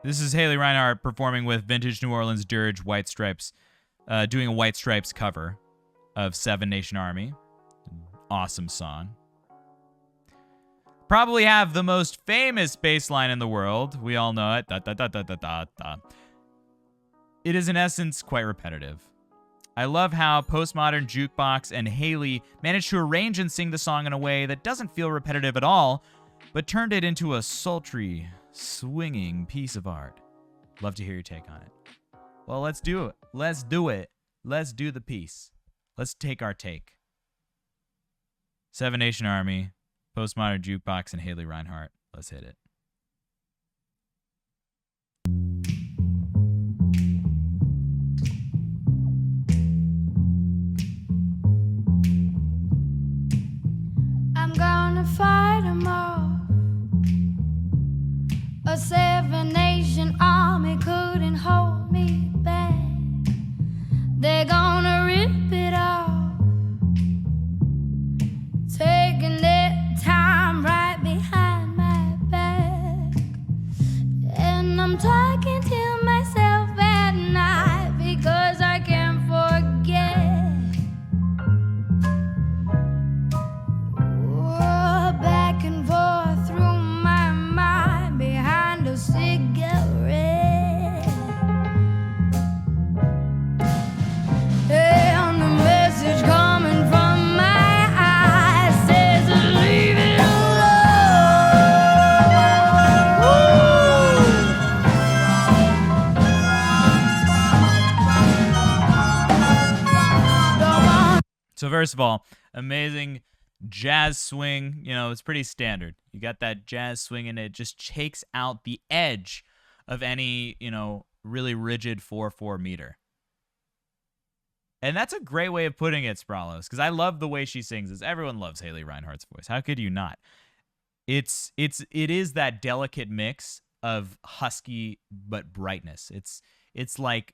This is Haley Reinhart performing with Vintage New Orleans Dirge White Stripes, doing a White Stripes cover of Seven Nation Army. Awesome song. Probably have the most famous bass line in the world. We all know it. Da, da, da, da, da, da, da. It is in essence quite repetitive. I love how Postmodern Jukebox and Haley managed to arrange and sing the song in a way that doesn't feel repetitive at all, but turned it into a sultry, swinging piece of art. Love to hear your take on it. Well, let's do it. Let's do it. Let's do the piece. Let's take our take. Seven Nation Army, Postmodern Jukebox, and Haley Reinhart. Let's hit it. I'm gonna fight 'em all. A Seven Nation Army couldn't hold me back. They're gonna rip it off, taking their time right behind my back. And I'm talking to myself at night because I can't forget. Oh, back and forth through my mind behind a cigarette. And the message coming from my eyes says leave it alone. So first of all, amazing jazz swing. You know, it's pretty standard. You got that jazz swing and it just takes out the edge of any, you know, really rigid 4/4 meter. And that's a great way of putting it, Spralos, because I love the way she sings this. Everyone loves Haley Reinhart's voice. How could you not? It is that delicate mix of husky but brightness. It's like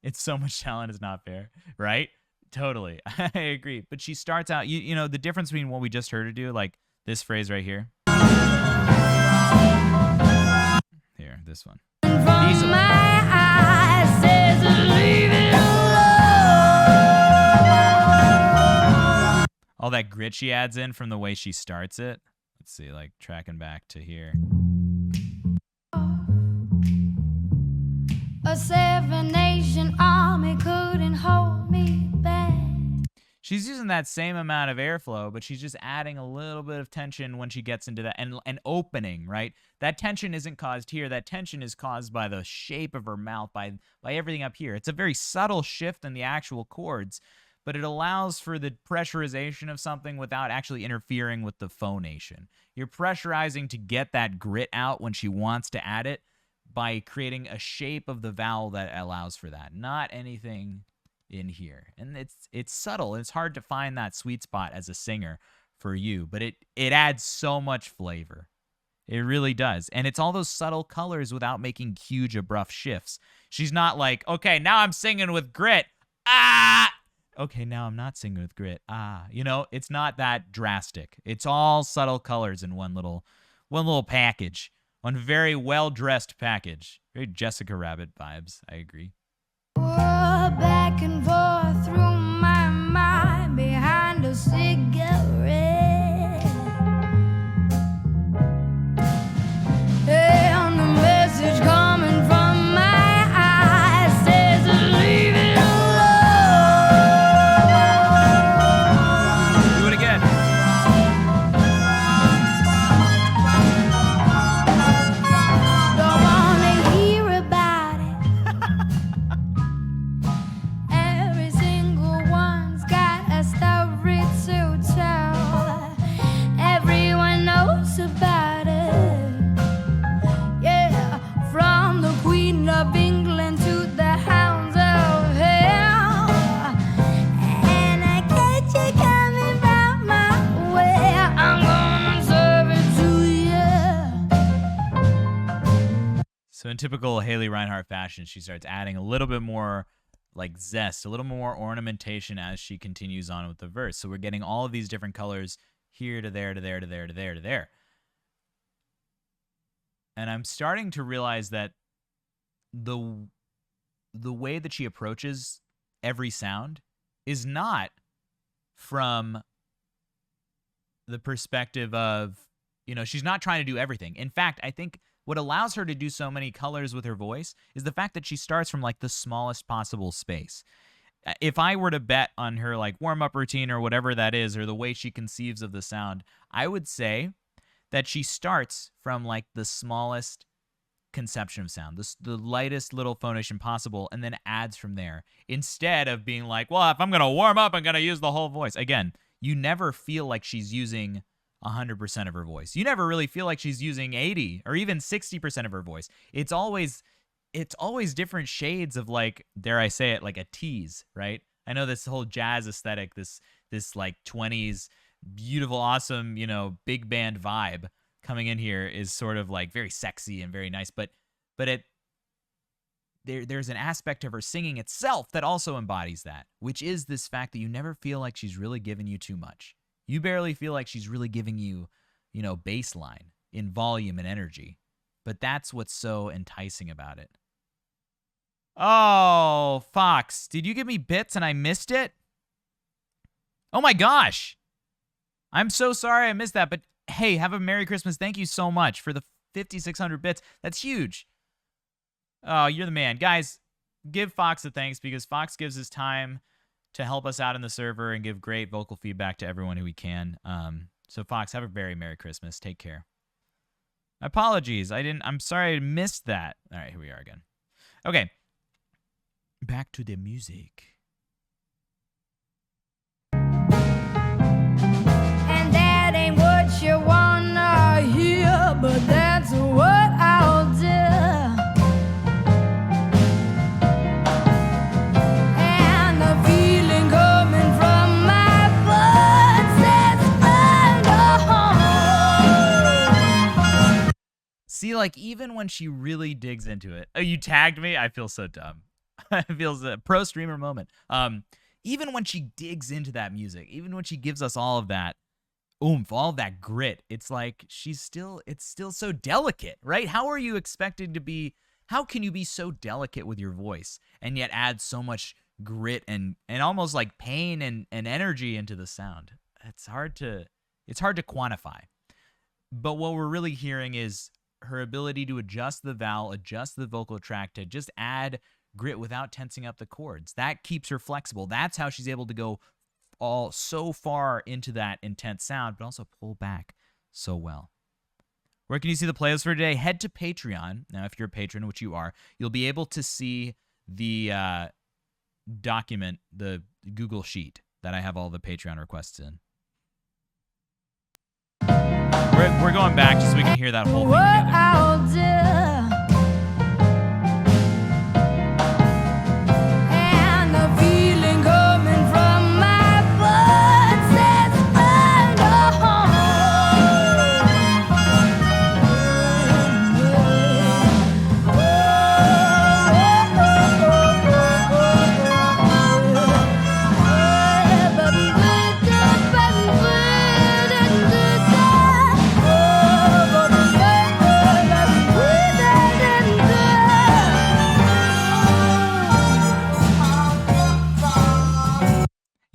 it's so much talent is not fair, right? Totally. I agree. But she starts out, you know, the difference between what we just heard her do, like this phrase right here. Here, this one. From my eyes says leave it alone. All that grit she adds in from the way she starts it. Let's see, like tracking back to here. A Seven Nation Army couldn't hold me back. She's using that same amount of airflow, but she's just adding a little bit of tension when she gets into that and opening, right? That tension isn't caused here. That tension is caused by the shape of her mouth, by everything up here. It's a very subtle shift in the actual chords, but it allows for the pressurization of something without actually interfering with the phonation. You're pressurizing to get that grit out when she wants to add it by creating a shape of the vowel that allows for that, not anything in here. And it's subtle. It's hard to find that sweet spot as a singer for you, but it adds so much flavor. It really does. And it's all those subtle colors without making huge abrupt shifts. She's not like, okay, now I'm singing with grit. Ah! Okay, now I'm not singing with grit. Ah, you know, it's not that drastic. It's all subtle colors in one little package. One very well-dressed package. Very Jessica Rabbit vibes. I agree. Oh, back and forth through my mind behind a cigarette. And the message coming from my eyes says leave it alone. Do it again. Don't wanna hear about it. Every single one's got a story to tell. Everyone knows about it. Yeah, from the Queen of England to the hounds of hell. And I catch you coming round my way. I'm gonna serve it to you. So in typical Haley Reinhart fashion, she starts adding a little bit more like zest, a little more ornamentation as she continues on with the verse. So we're getting all of these different colors here to there to there to there to there to there. And I'm starting to realize that the way that she approaches every sound is not from the perspective of, she's not trying to do everything. In fact, I think what allows her to do so many colors with her voice is the fact that she starts from like the smallest possible space. If I were to bet on her like warm-up routine or whatever that is, or the way she conceives of the sound, I would say that she starts from like the smallest conception of sound, the lightest little phonation possible, and then adds from there, instead of being like, well, if I'm going to warm up, I'm going to use the whole voice. Again, you never feel like she's using 100% of her voice. You never really feel like she's using 80 or even 60% of her voice. It's always different shades of, like, dare I say it, like a tease, right? I know this whole jazz aesthetic, this like 20s beautiful, awesome, big band vibe coming in here is sort of like very sexy and very nice, but there's an aspect of her singing itself that also embodies that, which is this fact that you never feel like she's really giving you too much. You barely feel like she's really giving you, baseline in volume and energy. But that's what's so enticing about it. Oh, Fox, did you give me bits and I missed it? Oh my gosh. I'm so sorry I missed that, but hey, have a Merry Christmas. Thank you so much for the 5,600 bits. That's huge. Oh, you're the man. Guys, give Fox a thanks, because Fox gives his time to help us out in the server and give great vocal feedback to everyone who he can. So Fox, have a very Merry Christmas. Take care. Apologies. I'm sorry I missed that. All right, here we are again. Okay. Back to the music. And that ain't what you wanna hear, but that's what I'll do. And the feeling coming from my blood says I go home. See, like, even when she really digs into it. Oh, you tagged me? I feel so dumb. It feels a pro streamer moment. Even when she digs into that music, even when she gives us all of that oomph, all of that grit, it's like it's still so delicate, right? How are you expected to be? How can you be so delicate with your voice and yet add so much grit and almost like pain and energy into the sound? It's hard to quantify. But what we're really hearing is her ability to adjust the vowel, adjust the vocal tract, to just add grit without tensing up the chords. That keeps her flexible. That's how she's able to go all so far into that intense sound, but also pull back so well. Where can you see the playlist for today? Head to Patreon. Now, if you're a patron, which you are, you'll be able to see the document, the Google Sheet that I have all the Patreon requests in. We're going back just so we can hear that whole thing together. I'll do. And the feeling coming from my blood says I go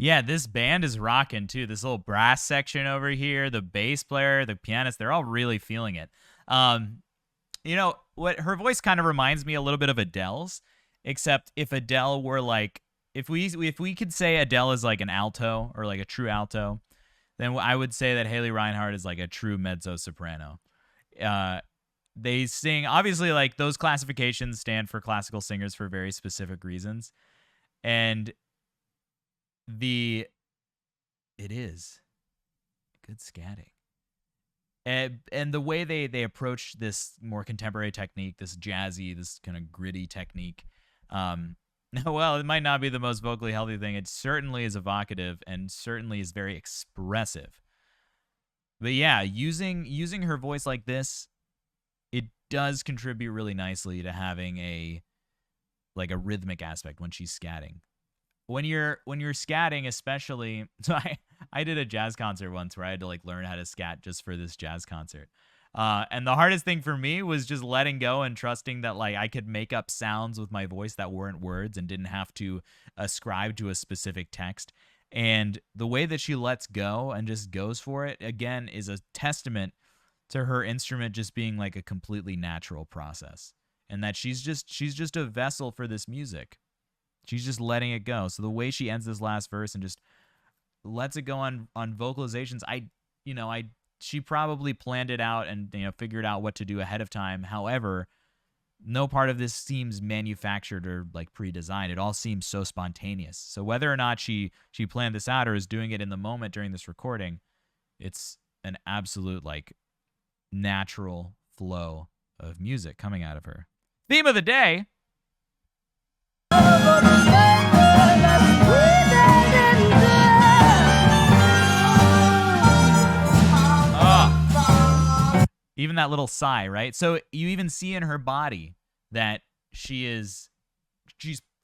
Yeah, this band is rocking too. This little brass section over here, the bass player, the pianist, they're all really feeling it. What her voice kind of reminds me a little bit of Adele's, except if Adele were like, if we could say Adele is like an alto or like a true alto, then I would say that Haley Reinhart is like a true mezzo soprano. They sing, obviously, like, those classifications stand for classical singers for very specific reasons, and it is good scatting. And the way they approach this more contemporary technique, this jazzy, this kind of gritty technique, well, it might not be the most vocally healthy thing. It certainly is evocative and certainly is very expressive. But yeah, using her voice like this, it does contribute really nicely to having a rhythmic aspect when she's scatting. When you're scatting, especially, so I did a jazz concert once where I had to like learn how to scat just for this jazz concert. And the hardest thing for me was just letting go and trusting that like I could make up sounds with my voice that weren't words and didn't have to ascribe to a specific text. And the way that she lets go and just goes for it again is a testament to her instrument just being like a completely natural process, and that she's just a vessel for this music. She's just letting it go. So the way she ends this last verse and just lets it go on vocalizations, she probably planned it out and figured out what to do ahead of time. However, no part of this seems manufactured or like pre-designed. It all seems so spontaneous. So whether or not she planned this out or is doing it in the moment during this recording, it's an absolute like natural flow of music coming out of her. Theme of the day. Even that little sigh, right? So you even see in her body that she's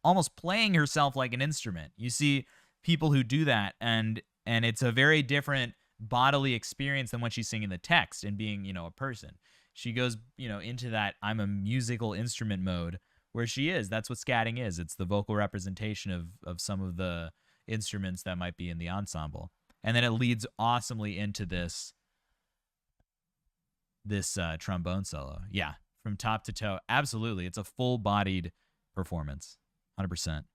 almost playing herself like an instrument. You see people who do that, and it's a very different bodily experience than when she's singing the text and being, a person. She goes, into that I'm a musical instrument mode where she is. That's what scatting is. It's the vocal representation of some of the instruments that might be in the ensemble. And then it leads awesomely into this trombone solo. Yeah, from top to toe. Absolutely. It's a full-bodied performance. 100%.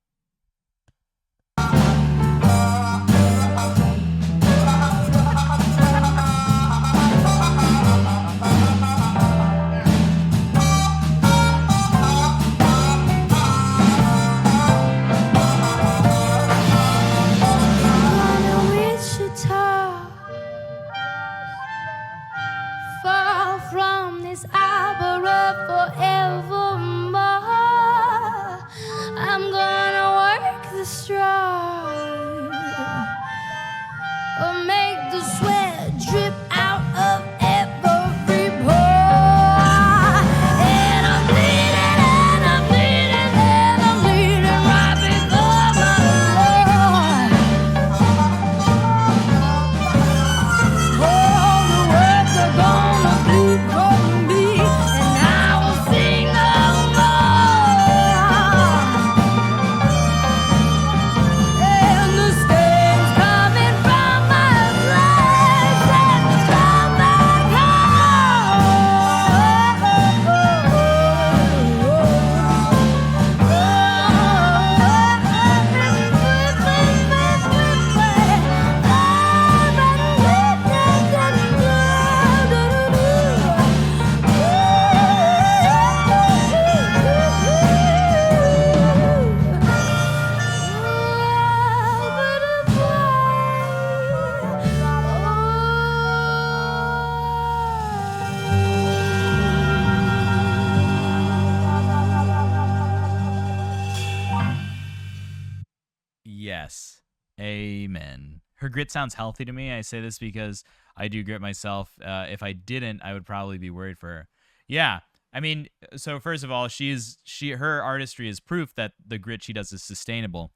Yes. Amen. Her grit sounds healthy to me. I say this because I do grit myself. If I didn't, I would probably be worried for her. Yeah. I mean, so first of all, her artistry is proof that the grit she does is sustainable.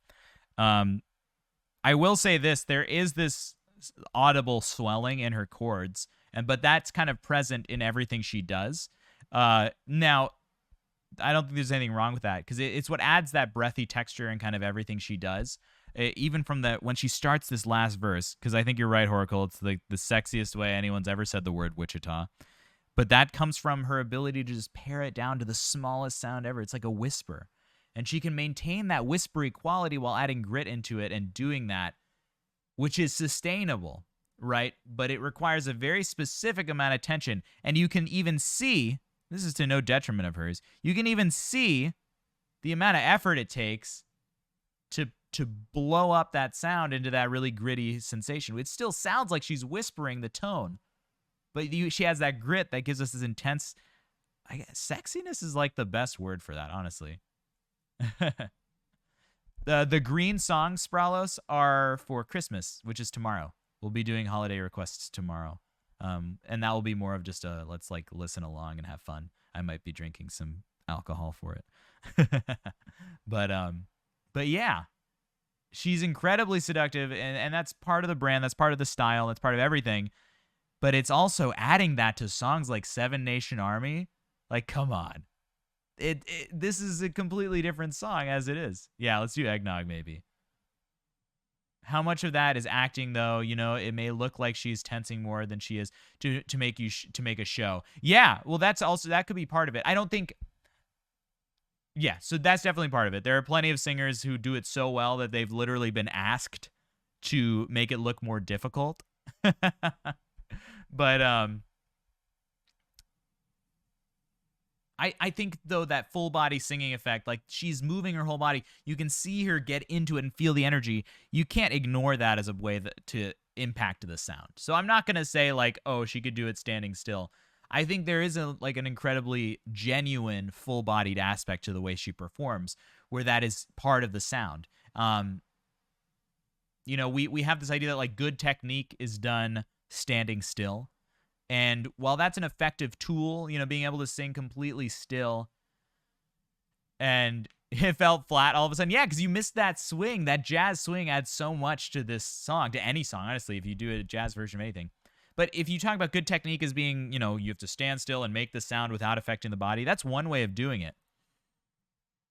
I will say this, there is this audible swelling in her chords, but that's kind of present in everything she does. Now, I don't think there's anything wrong with that because it's what adds that breathy texture and kind of everything she does. Even from when she starts this last verse, because I think you're right, Horacle, it's like the sexiest way anyone's ever said the word Wichita. But that comes from her ability to just pare it down to the smallest sound ever. It's like a whisper. And she can maintain that whispery quality while adding grit into it and doing that, which is sustainable, right? But it requires a very specific amount of tension. And you can even see, this is to no detriment of hers, you can even see the amount of effort it takes to blow up that sound into that really gritty sensation. It still sounds like she's whispering the tone, but she has that grit that gives us this intense, I guess, sexiness is like the best word for that, honestly. The green songs, Spralos, are for Christmas, which is tomorrow. We'll be doing holiday requests tomorrow. And that will be more of just a let's like listen along and have fun. I might be drinking some alcohol for it. But yeah. She's incredibly seductive, and that's part of the brand, that's part of the style, that's part of everything. but it's also adding that to songs like Seven Nation Army. Like, come on. This is a completely different song as it is. Yeah, let's do Eggnog maybe. How much of that is acting though? You know, it may look like she's tensing more than she is to make to make a show. Yeah, well that could be part of it. I don't think Yeah, so that's definitely part of it. There are plenty of singers who do it so well that they've literally been asked to make it look more difficult. But I think though that full body singing effect, like she's moving her whole body, you can see her get into it and feel the energy. You can't ignore that as a way to impact the sound. So I'm not gonna say like, oh, she could do it standing still. I think there is an incredibly genuine full bodied aspect to the way she performs, where that is part of the sound. You know, we have this idea that like good technique is done standing still. And while that's an effective tool, you know, being able to sing completely still and it felt flat all of a sudden. Yeah, because you missed that swing. That jazz swing adds so much to this song, to any song, honestly, if you do a jazz version of anything. But if you talk about good technique as being, you know, you have to stand still and make the sound without affecting the body, that's one way of doing it.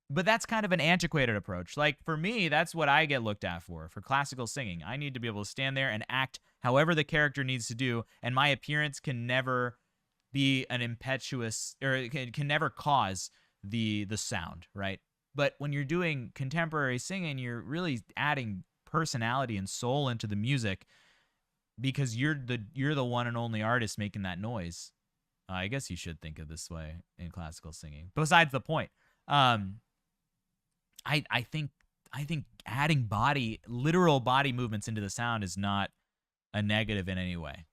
But that's kind of an antiquated approach. Like, for me, that's what I get looked at for classical singing. I need to be able to stand there and act however the character needs to do, and my appearance can never be an impetuous, or can never cause the sound, right? But when you're doing contemporary singing, you're really adding personality and soul into the music because you're the one and only artist making that noise. I guess you should think of this way in classical singing. Besides the point. I think adding literal body movements into the sound is not a negative in any way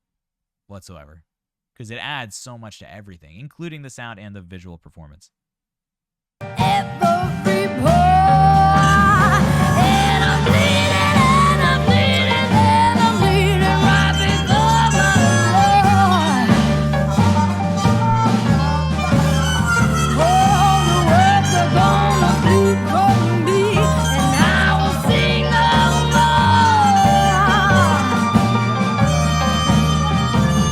whatsoever, because it adds so much to everything, including the sound and the visual performance. Every pour, and I'm bleeding, and I'm bleeding, and I'm bleeding right before my Lord. All the words are gonna be from me, and I will sing no more.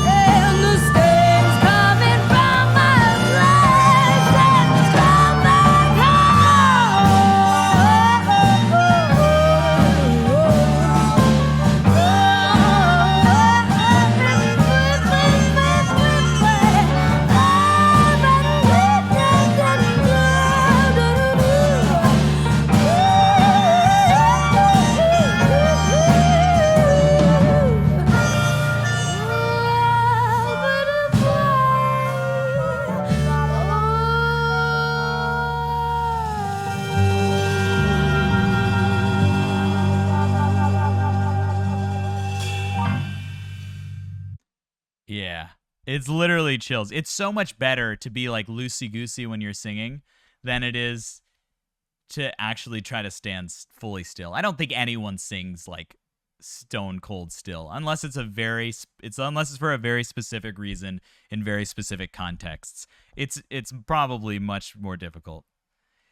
And the stains coming from my legs and from my Yeah, it's literally chills. It's so much better to be like loosey-goosey when you're singing than it is to actually try to stand fully still. I don't think anyone sings like stone cold still unless it's for a very specific reason in very specific contexts. It's probably much more difficult.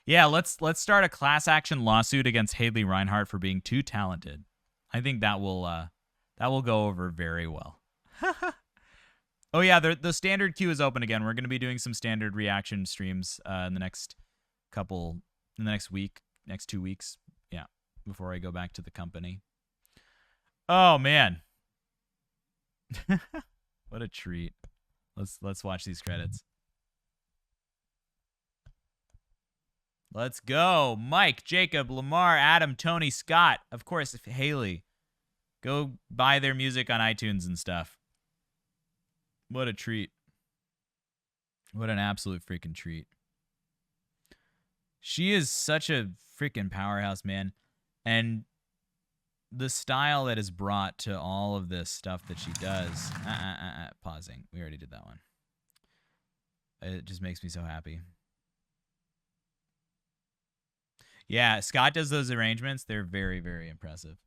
Yeah, let's start a class action lawsuit against Haley Reinhart for being too talented. I think that will go over very well. Oh yeah, the standard queue is open again. We're going to be doing some standard reaction streams in the next week, next 2 weeks. Yeah, before I go back to the company. Oh man. What a treat. Let's watch these credits. Let's go. Mike, Jacob, Lamar, Adam, Tony, Scott. Of course, Haley. Go buy their music on iTunes and stuff. What a treat. What an absolute freaking treat. She is such a freaking powerhouse, man. And the style that is brought to all of this stuff that she does. Pausing. We already did that one. It just makes me so happy. Yeah, Scott does those arrangements. They're very, very impressive.